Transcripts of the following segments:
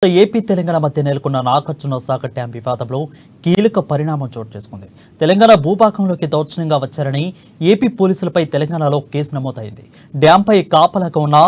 AP Telangana మధ్య నెలకొన్న Nagarjuna Sagar dam వివాదంలో కీలక పరిణామం చోటు చేసుకుంది. తెలంగాణ భూభాగంలోకి దౌర్జన్యంగా వచ్చారని ఏపీ పోలీసులపై తెలంగాణలో కేసు నమోదైంది. డ్యాంపై కాపలాగా ఉన్న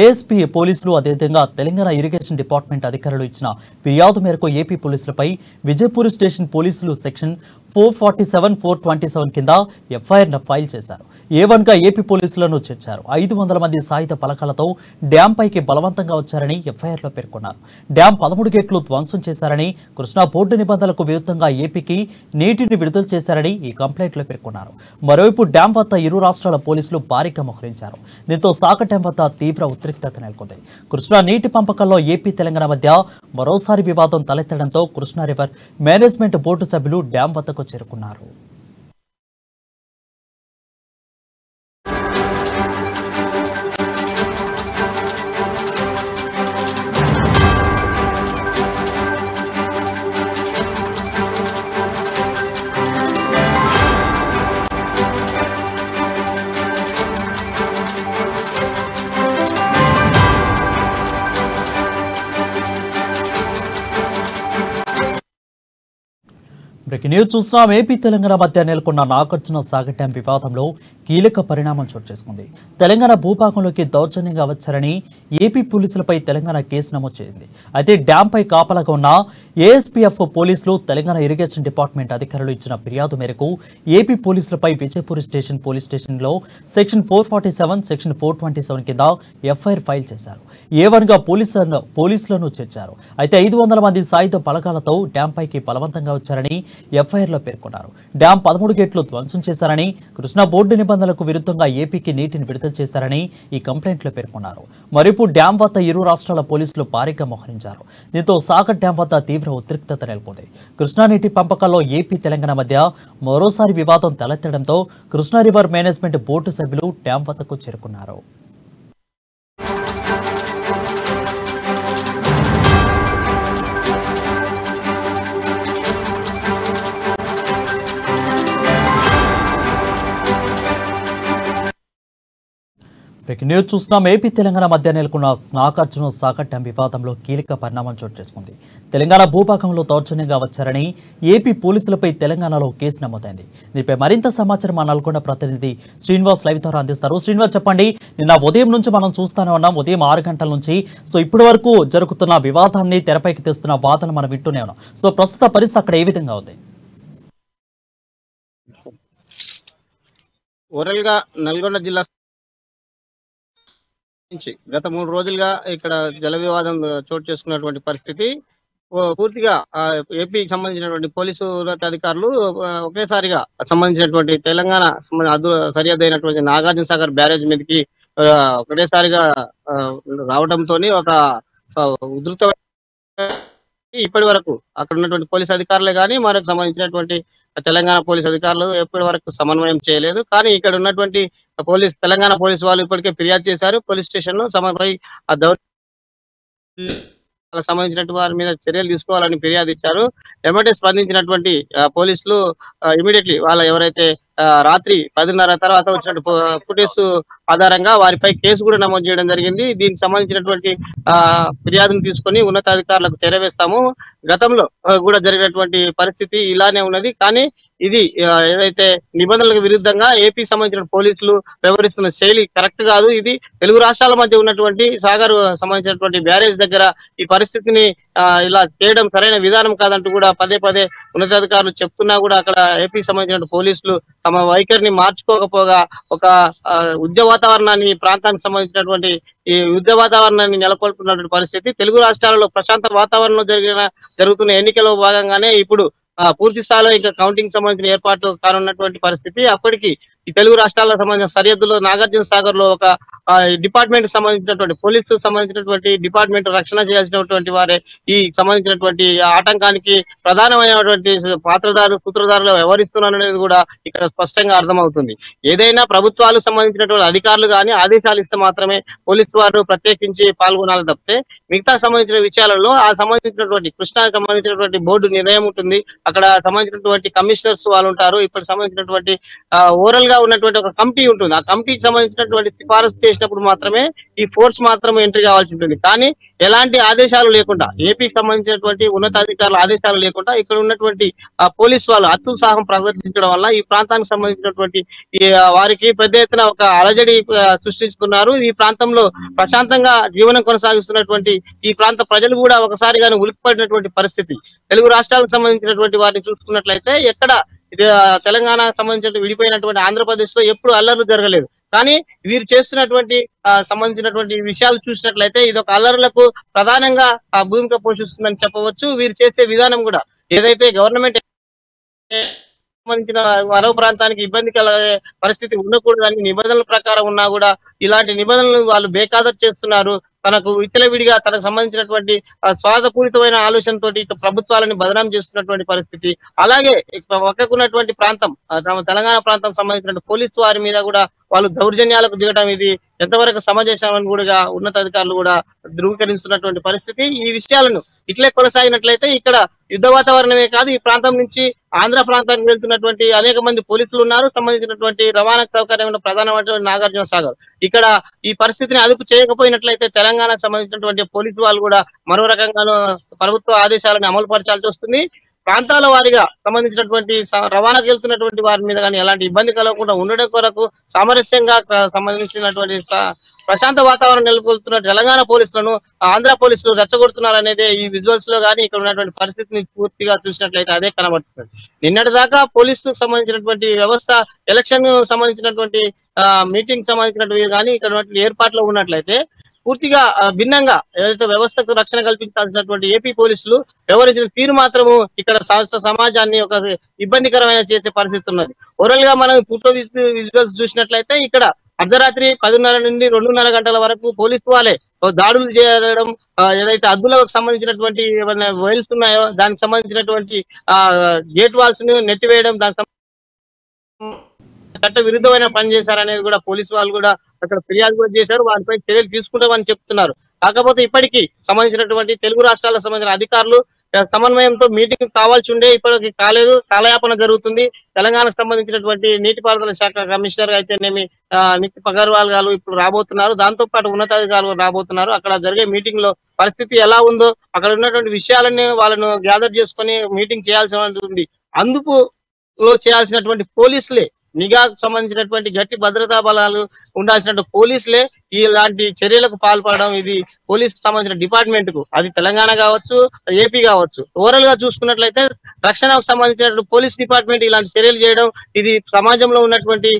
ఏఎస్పీ పోలీసులు అదేవిధంగా తెలంగాణ ఇరిగేషన్ డిపార్ట్మెంట్ అధికారులు ఇచ్చిన ఫిర్యాదు మేరకు ఏపీ పోలీసులపై విజయపూర్ స్టేషన్ పోలీసులు సెక్షన్ 447, 427 కింద ఎఫ్ఐఆర్ ఫైల్ చేశారు. A1గా ఏపీ పోలీసులను చేర్చారు. 500 మంది సాయుధ పలకాలతో డ్యాం పైకి బలవంతంగా వచ్చారని ఎఫ్ఐఆర్లో పేర్కొన్నారు. డ్యాం 13 గేట్లు ధ్వంసం చేశారని, కృష్ణా బోర్డు నిబంధనలకు విరుద్ధంగా ఏపీకి నీటిని విడుదల చేశారని ఈ కంప్లైంట్లో పేర్కొన్నారు. మరోవైపు డ్యాం వద్ద ఇరు రాష్ట్రాల పోలీసులు భారీగా మోహరించారు. దీంతో సాగర్ డ్యాం వద్ద తీవ్ర ఉద్రిక్తత నెలకొంది. కృష్ణా నీటి పంపకాల్లో ఏపీ తెలంగాణ మధ్య మరోసారి వివాదం తలెత్తడంతో కృష్ణా రివర్ మేనేజ్మెంట్ బోర్డు సభ్యులు డ్యాం వద్దకు చేరుకున్నారు. బ్రేకింగ్ న్యూస్ చూస్తున్నాం. ఏపీ తెలంగాణ మధ్య నెలకొన్న నాగార్జున సాగర్ డ్యాం వివాదంలో కీలక పరిణామం చోటు చేసుకుంది. తెలంగాణ భూభాగంలోకి దౌర్జన్యంగా వచ్చారని ఏపీ పోలీసులపై తెలంగాణ కేసు నమోదు చేసింది. అయితే డ్యాంపై కాపలాగా ఉన్న ఏఎస్పీఎఫ్ పోలీసులు తెలంగాణ ఇరిగేషన్ డిపార్ట్మెంట్ అధికారులు ఇచ్చిన ఫిర్యాదు మేరకు ఏపీ పోలీసులపై విజయపూర్ స్టేషన్ పోలీస్ స్టేషన్లో సెక్షన్ 447, సెక్షన్ 427 కింద ఎఫ్ఐఆర్ ఫైల్ చేశారు. A1గా పోలీసులను చేర్చారు. అయితే 500 మంది సాయుధ పలకాలతో డ్యాంపైకి బలవంతంగా వచ్చారని ఎఫ్ఐఆర్లో పేర్కొన్నారు. డ్యాం 13 గేట్లు ధ్వంసం చేశారని, కృష్ణా బోర్డు నిబంధనలకు విరుద్ధంగా ఏపీకి నీటిని విడుదల చేశారని ఈ కంప్లైంట్లో పేర్కొన్నారు. మరోవైపు డ్యాం వద్ద ఇరు రాష్ట్రాల పోలీసులు భారీగా మోహరించారు. దీంతో సాగర్ డ్యాం వద్ద తీవ్ర ఉద్రిక్తత నెలకొంది. కృష్ణా నీటి పంపకాల్లో ఏపీ తెలంగాణ మధ్య మరోసారి వివాదం తలెత్తడంతో కృష్ణా రివర్ మేనేజ్మెంట్ బోర్డు సభ్యులు డ్యాం వద్దకు చేరుకున్నారు. బ్రేకింగ్ న్యూస్ చూస్తున్నాం. ఏపీ తెలంగాణ మధ్య నెలకొన్న నాగార్జున సాగర్ డ్యాం వివాదంలో కీలక పరిణామం చోటు చేసుకుంది. తెలంగాణ భూభాగంలో దౌర్జన్యంగా వచ్చారని ఏపీ పోలీసులపై తెలంగాణలో కేసు నమోదైంది. దీనిపై మరింత సమాచారం మా నల్గొండ ప్రతినిధి శ్రీనివాస్ లైవ్ ద్వారా అందిస్తారు. శ్రీనివాస్, చెప్పండి. నిన్న ఉదయం నుంచి మనం చూస్తూనే ఉన్నాం, ఉదయం 6 గంటల నుంచి. సో ఇప్పటి వరకు జరుగుతున్న వివాదాన్ని తెరపైకి తెస్తున్న వాదన మనం వింటూనే ఉన్నాం. సో ప్రస్తుత పరిస్థితి అక్కడ ఏ విధంగా ఉంది? ఓవరాల్గా నల్గొండ జిల్లా నుంచి గత 3 రోజులుగా ఇక్కడ జల వివాదం చోటు చేసుకున్నటువంటి పరిస్థితి. పూర్తిగా ఏపీకి సంబంధించినటువంటి పోలీసు అధికారులు ఒకేసారిగా సంబంధించినటువంటి తెలంగాణ సరిహద్దు అయినటువంటి నాగార్జున సాగర్ బ్యారేజ్ మీదకి ఒకటేసారిగా రావడంతో ఒక ఉధృత ఇప్పటి వరకు అక్కడ ఉన్నటువంటి పోలీసు అధికారులే కానీ మరొక సంబంధించినటువంటి తెలంగాణ పోలీసు అధికారులు ఎప్పటి వరకు సమన్వయం చేయలేదు. కానీ ఇక్కడ ఉన్నటువంటి తెలంగాణ పోలీసు వాళ్ళు ఇప్పటికే ఫిర్యాదు చేశారు. పోలీస్ స్టేషన్ లో సమన్వయ సంబంధించినటువంటి వారి మీద చర్యలు తీసుకోవాలని ఫిర్యాదు ఇచ్చారు. వెంబడే స్పందించినటువంటి పోలీసులు ఇమీడియట్లీ వాళ్ళ ఎవరైతే రాత్రి 10:30 తర్వాత వచ్చిన ఫుటేజ్ ఆధారంగా వారిపై కేసు కూడా నమోదు చేయడం జరిగింది. దీనికి సంబంధించినటువంటి ఫిర్యాదును తీసుకొని ఉన్నతాధికారులకు చేరవేస్తాము. గతంలో కూడా జరిగినటువంటి పరిస్థితి ఇలానే ఉన్నది. కానీ ఇది ఏదైతే నిబంధనలకు విరుద్ధంగా ఏపీ సంబంధించిన పోలీసులు వ్యవహరిస్తున్న శైలి కరెక్ట్ కాదు. ఇది తెలుగు రాష్ట్రాల మధ్య ఉన్నటువంటి సాగర్ సంబంధించినటువంటి బ్యారేజ్ దగ్గర ఈ పరిస్థితిని ఇలా చేయడం సరైన విధానం కాదంటూ కూడా పదే పదే ఉన్నతాధికారులు చెప్తున్నా కూడా అక్కడ ఏపీ సంబంధించిన పోలీసులు తమ వైఖరిని మార్చుకోకపోగా ఒక యుద్ధ వాతావరణాన్ని ప్రాంతానికి సంబంధించినటువంటి ఈ యుద్ధ వాతావరణాన్ని నెలకొల్పుతున్నటువంటి పరిస్థితి. తెలుగు రాష్ట్రాలలో ప్రశాంత వాతావరణంలో జరుగుతున్న ఎన్నికల్లో భాగంగానే ఇప్పుడు పూర్తి స్థాయిలో ఇంకా కౌంటింగ్ సంబంధించిన ఏర్పాట్లు కానున్నటువంటి పరిస్థితి. అప్పటికి ఈ తెలుగు రాష్ట్రాలకు సంబంధించిన సరిహద్దులో నాగార్జున సాగర్ లో ఒక డిపార్ట్మెంట్ సంబంధించినటువంటి పోలీసు సంబంధించినటువంటి డిపార్ట్మెంట్ రక్షణ చేయాల్సినటువంటి వారే ఈ సంబంధించినటువంటి ఆటంకానికి ప్రధానమైనటువంటి సూత్రధారులు వ్యవహరిస్తున్నారనేది కూడా ఇక్కడ స్పష్టంగా అర్థమవుతుంది. ఏదైనా ప్రభుత్వాలకు సంబంధించినటువంటి అధికారులు కానీ ఆదేశాలు ఇస్తే మాత్రమే పోలీసు వారు ప్రత్యేకించి పాల్గొనాలి తప్పితే మిగతా సంబంధించిన విషయాలలో ఆ సంబంధించినటువంటి కృష్ణాకి సంబంధించినటువంటి బోర్డు నిర్ణయం ఉంటుంది. అక్కడ సంబంధించినటువంటి కమిషనర్స్ వాళ్ళు ఉంటారు. ఇప్పుడు సంబంధించినటువంటి ఓవరాల్ గా ఉన్నటువంటి ఒక కమిటీ ఉంటుంది. ఆ కమిటీకి సంబంధించినటువంటి సిఫారసు చేసినప్పుడు మాత్రమే ఈ ఫోర్స్ మాత్రం ఎంట్రీ కావాల్సి ఉంటుంది. కానీ ఎలాంటి ఆదేశాలు లేకుండా, ఏపీకి సంబంధించినటువంటి ఉన్నతాధికారుల ఆదేశాలు లేకుండా ఇక్కడ ఉన్నటువంటి పోలీస్ వాళ్ళు అత్యుత్సాహం ప్రదర్శించడం వల్ల ఈ ప్రాంతానికి సంబంధించినటువంటి వారికి పెద్ద ఎత్తున ఒక అలజడి సృష్టించుకున్నారు. ఈ ప్రాంతంలో ప్రశాంతంగా జీవనం కొనసాగిస్తున్నటువంటి ఈ ప్రాంత ప్రజలు కూడా ఒకసారిగానే ఉలిక్కిపడినటువంటి పరిస్థితి. తెలుగు రాష్ట్రాలకు సంబంధించినటువంటి వారిని చూసుకున్నట్లయితే ఎక్కడ తెలంగాణకు సంబంధించిన విడిపోయినటువంటి ఆంధ్రప్రదేశ్ లో ఎప్పుడు అల్లర్లు జరగలేదు. కానీ వీరు చేస్తున్నటువంటి సంబంధించినటువంటి విషయాలు చూసినట్లయితే ఇది ఒక అల్లర్లకు ప్రధానంగా భూమిక పోషిస్తుందని చెప్పవచ్చు. వీరు చేసే విధానం కూడా ఏదైతే గవర్నమెంట్ సంబంధించిన మరో ప్రాంతానికి ఇబ్బంది కలిగే పరిస్థితి ఉండకూడదని నిబంధనల ప్రకారం ఉన్నా కూడా ఇలాంటి నిబంధనలు వాళ్ళు బేఖాతరు చేస్తున్నారు. తనకు విచ్చలవిడిగా తనకు సంబంధించినటువంటి స్వార్థపూరితమైన ఆలోచనతో ప్రభుత్వాలను బదనాం చేస్తున్నటువంటి పరిస్థితి. అలాగే పక్కకున్నటువంటి ప్రాంతం తెలంగాణ ప్రాంతం సంబంధించిన పోలీసు వారి మీద కూడా వాళ్ళు దౌర్జన్యాలకు దిగడం ఇది ఎంతవరకు సమాజాన్ని కూడా ఉన్నతాధికారులు కూడా ధృవీకరిస్తున్నటువంటి పరిస్థితి. ఈ విషయాలను ఇట్లే కొనసాగినట్లయితే ఇక్కడ యుద్ధ వాతావరణమే కాదు, ఈ ప్రాంతం నుంచి ఆంధ్ర ప్రాంతానికి వెళ్తున్నటువంటి అనేక మంది పోలీసులు ఉన్నారు. సంబంధించినటువంటి రవాణా సౌకర్యం ప్రధానమైనటువంటి నాగార్జున సాగర్. ఇక్కడ ఈ పరిస్థితిని అదుపు చేయకపోయినట్లయితే తెలంగాణకు సంబంధించినటువంటి పోలీసు వాళ్ళు కూడా మరో రకంగానూ ప్రభుత్వ ఆదేశాలను అమలు పరచాల్సి వస్తుంది. ప్రాంతాల వారిగా సంబంధించినటువంటి రవాణాకు వెళ్తున్నటువంటి వారి మీద కానీ ఎలాంటి ఇబ్బంది కలగకుండా ఉండడం కొరకు సామరస్యంగా సంబంధించినటువంటి ప్రశాంత వాతావరణం నెలకొల్తున్న తెలంగాణ పోలీసులను ఆంధ్ర పోలీసులు రెచ్చగొడుతున్నారు అనేది ఈ విజువల్స్ లో కానీ ఇక్కడ ఉన్నటువంటి పరిస్థితిని పూర్తిగా చూసినట్లయితే అదే కనబడుతుంది. నిన్నటి దాకా పోలీసుకు సంబంధించినటువంటి వ్యవస్థ, ఎలక్షన్ సంబంధించినటువంటి మీటింగ్ సంబంధించినటువంటి కానీ ఇక్కడ ఉన్నటువంటి ఏర్పాట్లు ఉన్నట్లయితే పూర్తిగా భిన్నంగా ఏదైతే వ్యవస్థకు రక్షణ కల్పించాల్సినటువంటి ఏపీ పోలీసులు వ్యవహరించిన తీరు మాత్రము ఇక్కడ సమాజాన్ని ఒక ఇబ్బందికరమైన చేసే పరిస్థితి ఉన్నది. ఓవరాల్ గా మనం ఫోటో విజువల్స్ చూసినట్లయితే ఇక్కడ అర్ధరాత్రి 10:30 నుండి 2:30 గంటల వరకు పోలీసు వాళ్ళే దాడులు చేయడం, ఏదైతే అద్దులకు సంబంధించినటువంటి ఏమైనా వైల్స్ ఉన్నాయో దానికి సంబంధించినటువంటి గేట్ వాల్స్ ను నెట్టివేయడం, దానికి చట్ట విరుద్ధమైన పని చేశారనేది కూడా పోలీసు వాళ్ళు కూడా అక్కడ ఫిర్యాదు కూడా చేశారు. వారిపై చర్యలు తీసుకుంటామని చెప్తున్నారు. కాకపోతే ఇప్పటికీ సంబంధించినటువంటి తెలుగు రాష్ట్రాలకు సంబంధించిన అధికారులు సమన్వయంతో మీటింగ్ కావాల్సి ఉండే, ఇప్పటికి కాలేదు. కాలయాపన జరుగుతుంది. తెలంగాణకు సంబంధించినటువంటి నీటిపారుదల శాఖ కమిషనర్ అయితేనేమి నితిన్ అగర్వాల్ గారు ఇప్పుడు రాబోతున్నారు. దాంతో పాటు ఉన్నతాధికారులు రాబోతున్నారు. అక్కడ జరిగే మీటింగ్ లో పరిస్థితి ఎలా ఉందో అక్కడ ఉన్నటువంటి విషయాలన్నీ వాళ్ళను గ్యాదర్ చేసుకొని మీటింగ్ చేయాల్సి ఉంటుంది. అందుకు చేయాల్సినటువంటి పోలీసులే, నిఘాకు సంబంధించినటువంటి గట్టి భద్రతా బలాలు ఉండాల్సిన పోలీసులే ఇలాంటి చర్యలకు పాల్పడడం ఇది పోలీస్ సంబంధించిన డిపార్ట్మెంట్ కు, అది తెలంగాణ కావచ్చు, ఏపీ కావచ్చు. ఓవరాల్ గా చూసుకున్నట్లయితే రక్షణకు సంబంధించిన పోలీస్ డిపార్ట్మెంట్ ఇలాంటి చర్యలు చేయడం ఇది సమాజంలో ఉన్నటువంటి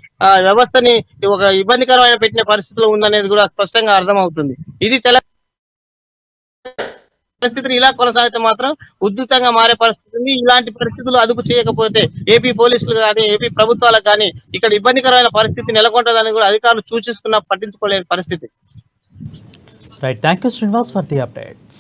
వ్యవస్థని ఒక ఇబ్బందికరమైన పెట్టిన పరిస్థితిలో ఉందనేది కూడా స్పష్టంగా అర్థమవుతుంది. ఇది పరిస్థితులు ఇలా కొనసాగితే మాత్రం ఉధృతంగా మారే పరిస్థితి ఉంది. ఇలాంటి పరిస్థితులు అదుపు చేయకపోతే ఏపీ పోలీసులు కానీ ఏపీ ప్రభుత్వాలకు కానీ ఇక్కడ ఇబ్బందికరమైన పరిస్థితి నెలకొంటదని కూడా అధికారులు సూచిస్తున్నా పట్టించుకోలేని పరిస్థితి. Right, thank you Srinivas for the updates.